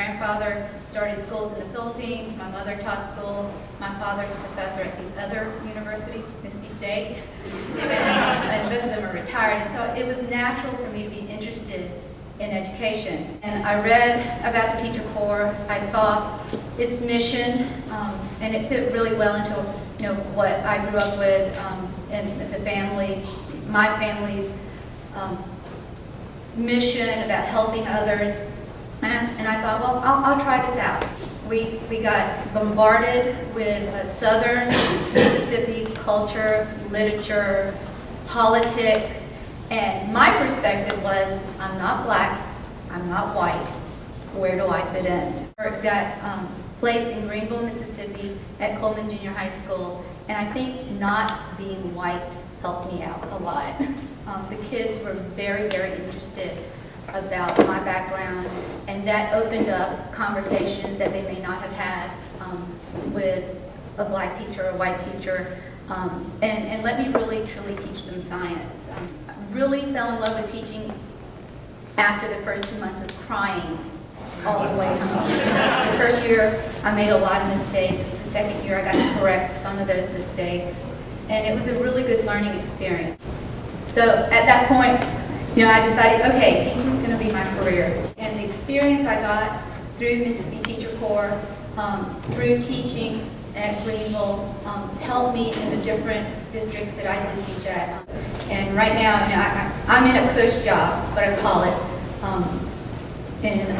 grandfather started schools in the Philippines. My mother taught school. My father's a professor at the other university, Mississippi State. And both of them are retired. And so it was natural for me to be interested in education. And I read about the Teacher Corps. I saw its mission, and it fit really well into what I grew up with, and the families, my family's mission about helping others. And I thought, well, I'll try this out. We got bombarded with Southern Mississippi culture, literature, politics, and my perspective was, I'm not black, I'm not white, where do I fit in? I got placed in Greenville, Mississippi at Coleman Junior High School, and I think not being white helped me out a lot. The kids were very, very interested about my background, and that opened up conversations that they may not have had with a black teacher or a white teacher, and let me really, truly teach them science. I really fell in love with teaching after the first 2 months of crying all the way home. The first year, I made a lot of mistakes. The second year, I got to correct some of those mistakes, and it was a really good learning experience. So at that point, I decided, okay, teaching is going to be my career. And the experience I got through Mississippi Teacher Corps, through teaching at Greenville, helped me in the different districts that I did teach at. And right now, I'm in a push job, that's what I call it, in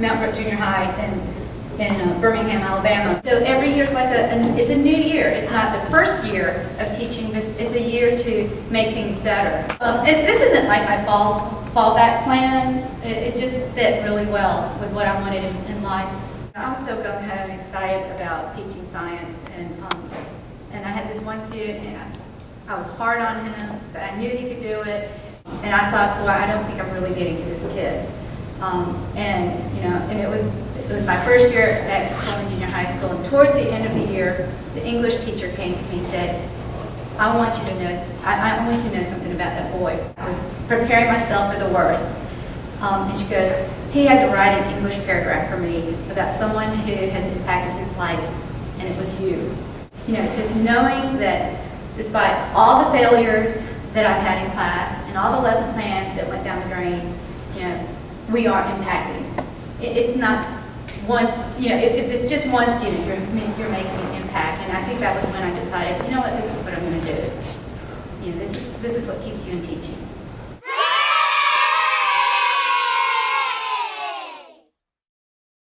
Mount Brook Junior High in Birmingham, Alabama. So every year is like it's a new year. It's not the first year of teaching, but it's a year to make things better. This isn't like my fallback plan. It just fit really well with what I wanted in life. I was so gung-ho and excited about teaching science, and I had this one student, and I was hard on him, but I knew he could do it, and I thought, boy, I don't think I'm really getting to this kid. And it was my first year at Coleman Junior High School, and towards the end of the year, the English teacher came to me and said, I want you to know something about that boy. I was preparing myself for the worst. And she goes, he had to write an English paragraph for me about someone who has impacted his life, and it was you. Just knowing that despite all the failures that I've had in class and all the lesson plans that went down the drain, we are impacting. It's not one, if it's just one student, you're making an impact. And I think that was when I decided, this is what I'm going to do. This is what keeps you in teaching.